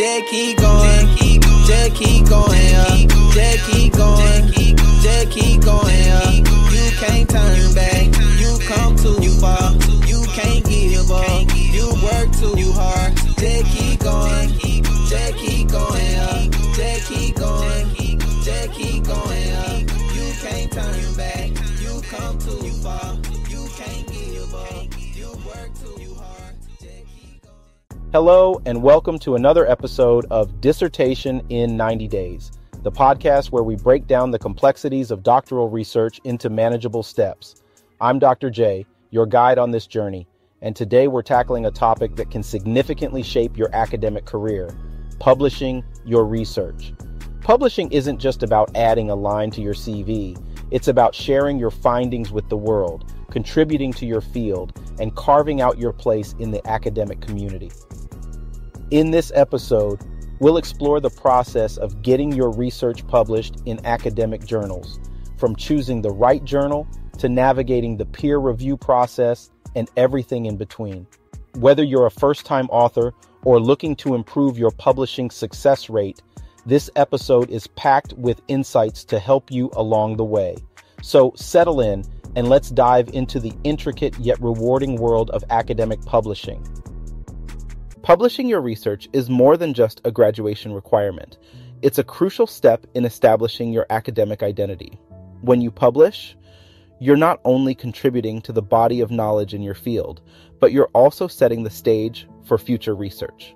Just keep going, just keep going up, just keep going, just keep going up. You can't turn back, you come too far, you can't give up, you work too hard. Just keep going, just keep going up, just keep going, just keep going up. You can't turn back, you come too far, you can't give up, you work too hard. Hello, and welcome to another episode of Dissertation in 90 Days, the podcast where we break down the complexities of doctoral research into manageable steps. I'm Dr. J, your guide on this journey, and today we're tackling a topic that can significantly shape your academic career: publishing your research. Publishing isn't just about adding a line to your CV. It's about sharing your findings with the world, contributing to your field, and carving out your place in the academic community. In this episode, we'll explore the process of getting your research published in academic journals, from choosing the right journal to navigating the peer review process and everything in between. Whether you're a first-time author or looking to improve your publishing success rate, this episode is packed with insights to help you along the way. So settle in and let's dive into the intricate yet rewarding world of academic publishing. Publishing your research is more than just a graduation requirement. It's a crucial step in establishing your academic identity. When you publish, you're not only contributing to the body of knowledge in your field, but you're also setting the stage for future research,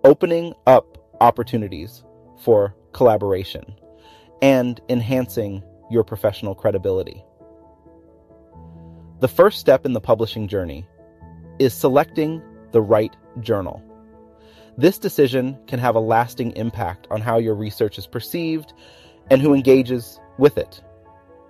opening up opportunities for collaboration, and enhancing your professional credibility. The first step in the publishing journey is selecting the right journal. This decision can have a lasting impact on how your research is perceived and who engages with it.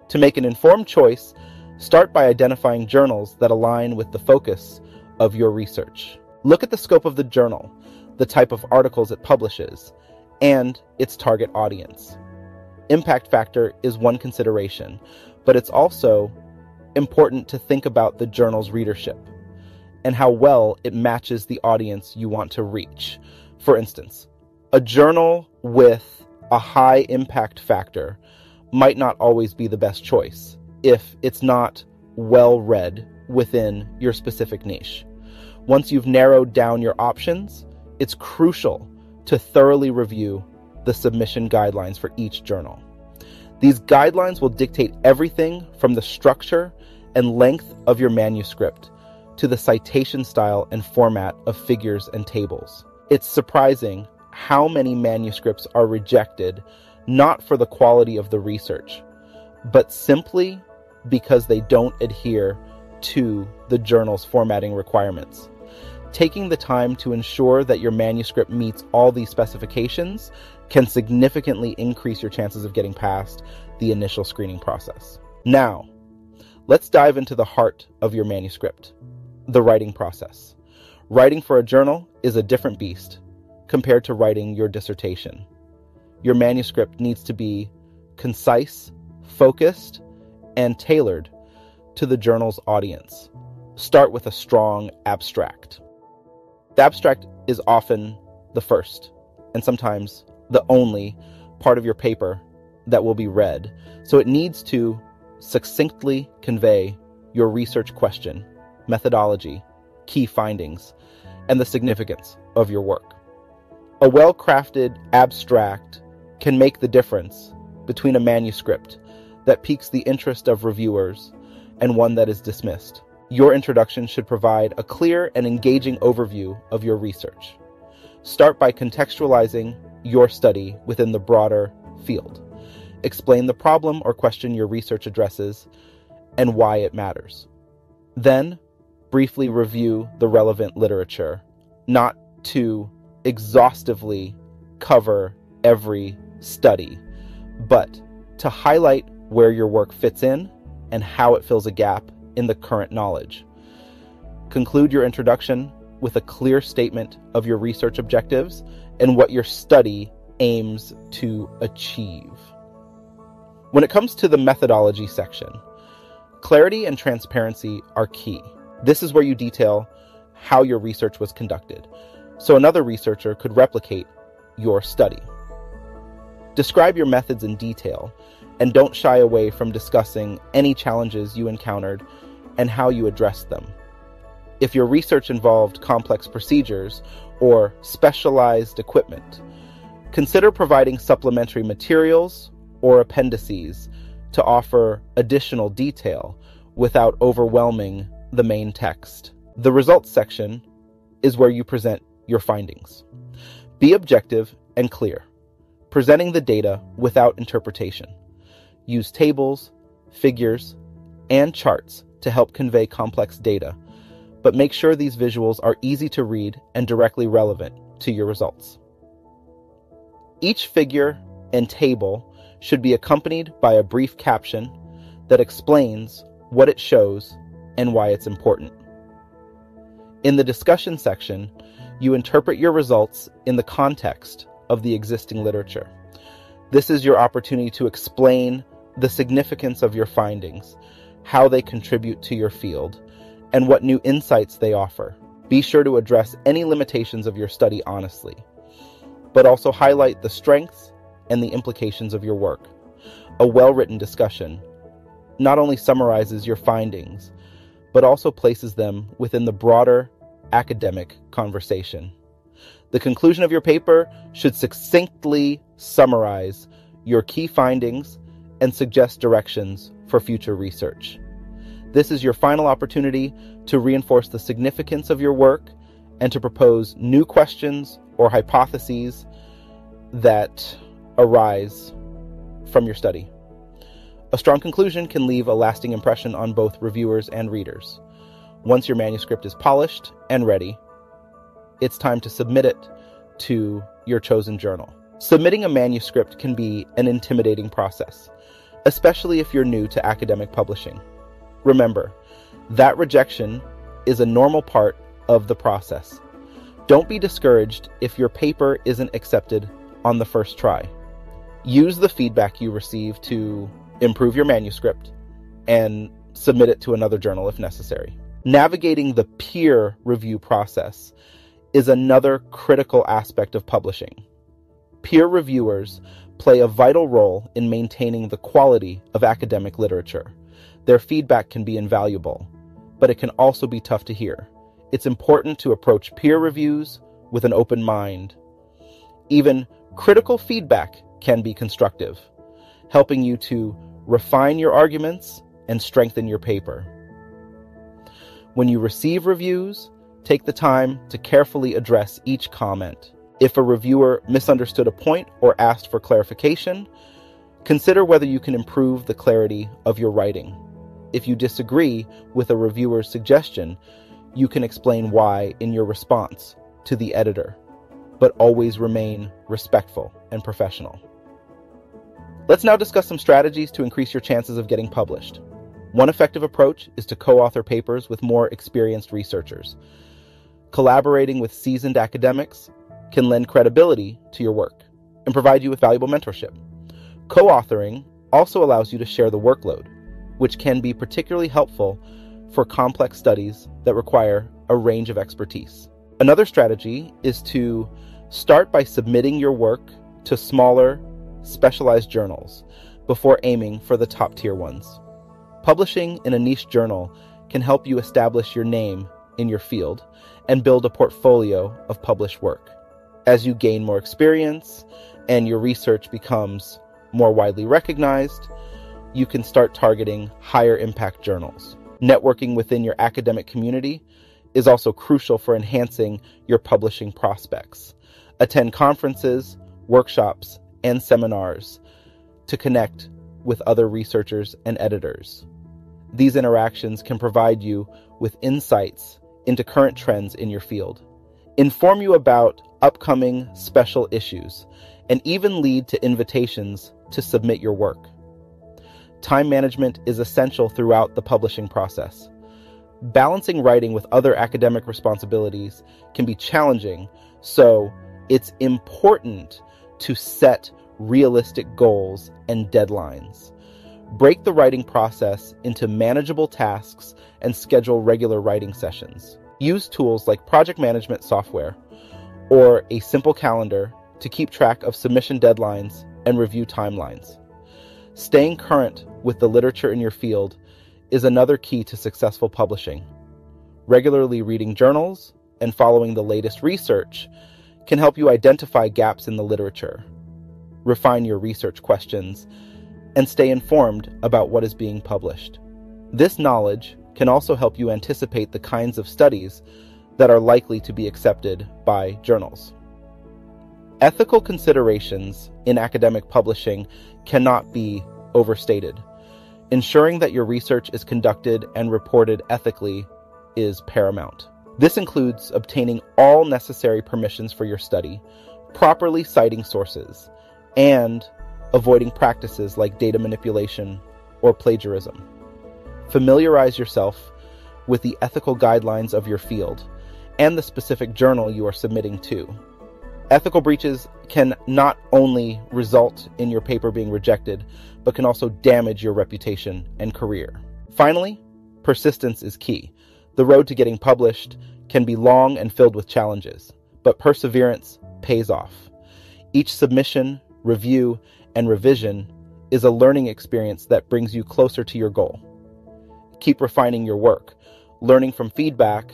To make an informed choice, start by identifying journals that align with the focus of your research. Look at the scope of the journal, the type of articles it publishes, and its target audience. Impact factor is one consideration, but it's also important to think about the journal's readership and how well it matches the audience you want to reach. For instance, a journal with a high impact factor might not always be the best choice if it's not well read within your specific niche. Once you've narrowed down your options, it's crucial to thoroughly review the submission guidelines for each journal. These guidelines will dictate everything from the structure and length of your manuscript to the citation style and format of figures and tables. It's surprising how many manuscripts are rejected not for the quality of the research, but simply because they don't adhere to the journal's formatting requirements. Taking the time to ensure that your manuscript meets all these specifications can significantly increase your chances of getting past the initial screening process. Now, let's dive into the heart of your manuscript: the writing process. Writing for a journal is a different beast compared to writing your dissertation. Your manuscript needs to be concise, focused, and tailored to the journal's audience. Start with a strong abstract. The abstract is often the first, and sometimes the only, part of your paper that will be read, so it needs to succinctly convey your research question, methodology, key findings, and the significance of your work. A well-crafted abstract can make the difference between a manuscript that piques the interest of reviewers and one that is dismissed. Your introduction should provide a clear and engaging overview of your research. Start by contextualizing your study within the broader field. Explain the problem or question your research addresses and why it matters. Then, briefly review the relevant literature, not to exhaustively cover every study, but to highlight where your work fits in and how it fills a gap in the current knowledge. Conclude your introduction with a clear statement of your research objectives and what your study aims to achieve. When it comes to the methodology section, clarity and transparency are key. This is where you detail how your research was conducted. so another researcher could replicate your study. Describe your methods in detail, and don't shy away from discussing any challenges you encountered and how you addressed them. If your research involved complex procedures or specialized equipment, consider providing supplementary materials or appendices to offer additional detail without overwhelming the main text. The results section is where you present your findings. Be objective and clear, presenting the data without interpretation. Use tables, figures, and charts to help convey complex data, but make sure these visuals are easy to read and directly relevant to your results. Each figure and table should be accompanied by a brief caption that explains what it shows and why it's important. In the discussion section, you interpret your results in the context of the existing literature. This is your opportunity to explain the significance of your findings, how they contribute to your field, and what new insights they offer. Be sure to address any limitations of your study honestly, but also highlight the strengths and the implications of your work. A well-written discussion not only summarizes your findings, but also places them within the broader academic conversation. The conclusion of your paper should succinctly summarize your key findings and suggest directions for future research. This is your final opportunity to reinforce the significance of your work and to propose new questions or hypotheses that arise from your study. A strong conclusion can leave a lasting impression on both reviewers and readers. Once your manuscript is polished and ready, it's time to submit it to your chosen journal. Submitting a manuscript can be an intimidating process, especially if you're new to academic publishing. Remember, that rejection is a normal part of the process. Don't be discouraged if your paper isn't accepted on the first try. Use the feedback you receive to improve your manuscript and submit it to another journal if necessary. Navigating the peer review process is another critical aspect of publishing. Peer reviewers play a vital role in maintaining the quality of academic literature. Their feedback can be invaluable, but it can also be tough to hear. It's important to approach peer reviews with an open mind. Even critical feedback can be constructive, helping you to refine your arguments and strengthen your paper. When you receive reviews, take the time to carefully address each comment. If a reviewer misunderstood a point or asked for clarification, consider whether you can improve the clarity of your writing. If you disagree with a reviewer's suggestion, you can explain why in your response to the editor, but always remain respectful and professional. Let's now discuss some strategies to increase your chances of getting published. One effective approach is to co-author papers with more experienced researchers. Collaborating with seasoned academics can lend credibility to your work and provide you with valuable mentorship. Co-authoring also allows you to share the workload, which can be particularly helpful for complex studies that require a range of expertise. Another strategy is to start by submitting your work to smaller, specialized journals before aiming for the top-tier ones. Publishing in a niche journal can help you establish your name in your field and build a portfolio of published work. As you gain more experience and your research becomes more widely recognized, you can start targeting higher impact journals. Networking within your academic community is also crucial for enhancing your publishing prospects. Attend conferences, workshops, and seminars to connect with other researchers and editors. These interactions can provide you with insights into current trends in your field, inform you about upcoming special issues, and even lead to invitations to submit your work. Time management is essential throughout the publishing process. Balancing writing with other academic responsibilities can be challenging, so it's important to set realistic goals and deadlines. Break the writing process into manageable tasks and schedule regular writing sessions. Use tools like project management software or a simple calendar to keep track of submission deadlines and review timelines. Staying current with the literature in your field is another key to successful publishing. Regularly reading journals and following the latest research can help you identify gaps in the literature, refine your research questions, and stay informed about what is being published. This knowledge can also help you anticipate the kinds of studies that are likely to be accepted by journals. Ethical considerations in academic publishing cannot be overstated. Ensuring that your research is conducted and reported ethically is paramount. This includes obtaining all necessary permissions for your study, properly citing sources, and avoiding practices like data manipulation or plagiarism. Familiarize yourself with the ethical guidelines of your field and the specific journal you are submitting to. Ethical breaches can not only result in your paper being rejected, but can also damage your reputation and career. Finally, persistence is key. The road to getting published can be long and filled with challenges, but perseverance pays off. Each submission, review, and revision is a learning experience that brings you closer to your goal. Keep refining your work, learning from feedback,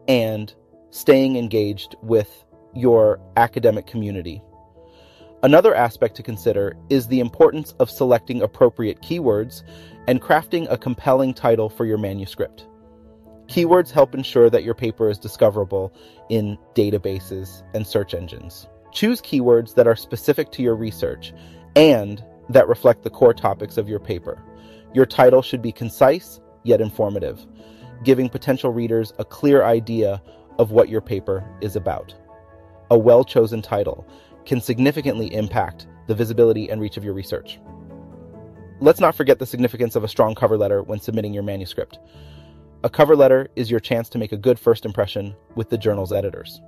and staying engaged with your academic community. Another aspect to consider is the importance of selecting appropriate keywords and crafting a compelling title for your manuscript. Keywords help ensure that your paper is discoverable in databases and search engines. Choose keywords that are specific to your research and that reflect the core topics of your paper. Your title should be concise yet informative, giving potential readers a clear idea of what your paper is about. A well-chosen title can significantly impact the visibility and reach of your research. Let's not forget the significance of a strong cover letter when submitting your manuscript. A cover letter is your chance to make a good first impression with the journal's editors.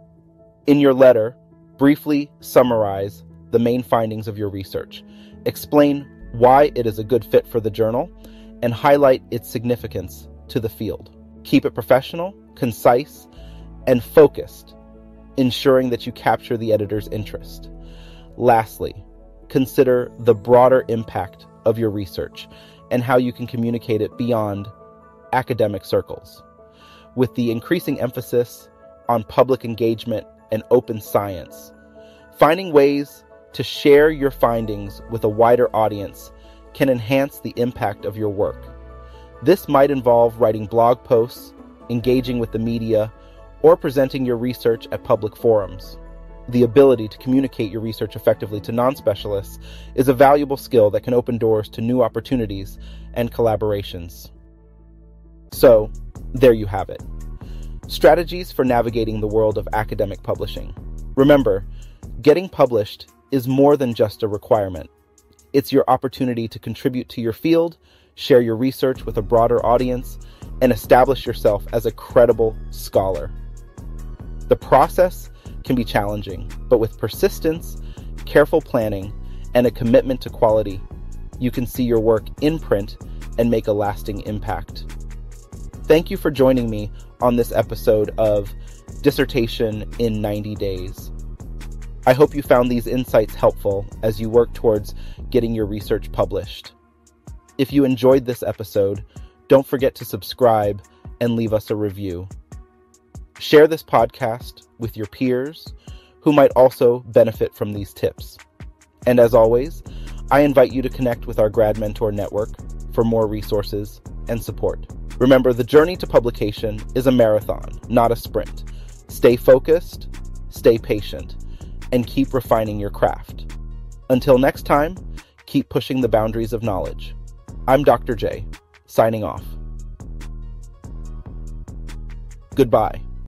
In your letter, briefly summarize the main findings of your research. Explain why it is a good fit for the journal and highlight its significance to the field. Keep it professional, concise, and focused, ensuring that you capture the editor's interest. Lastly, consider the broader impact of your research and how you can communicate it beyond academic circles. With the increasing emphasis on public engagement and open science, finding ways to share your findings with a wider audience can enhance the impact of your work. This might involve writing blog posts, engaging with the media, or presenting your research at public forums. The ability to communicate your research effectively to non-specialists is a valuable skill that can open doors to new opportunities and collaborations. So, there you have it. Strategies for navigating the world of academic publishing. Remember, getting published is more than just a requirement. It's your opportunity to contribute to your field, share your research with a broader audience, and establish yourself as a credible scholar. The process can be challenging, but with persistence, careful planning, and a commitment to quality, you can see your work in print and make a lasting impact. Thank you for joining me on this episode of Dissertation in 90 Days. I hope you found these insights helpful as you work towards getting your research published. If you enjoyed this episode, don't forget to subscribe and leave us a review. Share this podcast with your peers who might also benefit from these tips. And as always, I invite you to connect with our Grad Mentor Network for more resources and support. Remember, the journey to publication is a marathon, not a sprint. Stay focused, stay patient, and keep refining your craft. Until next time, keep pushing the boundaries of knowledge. I'm Dr. J, signing off. Goodbye.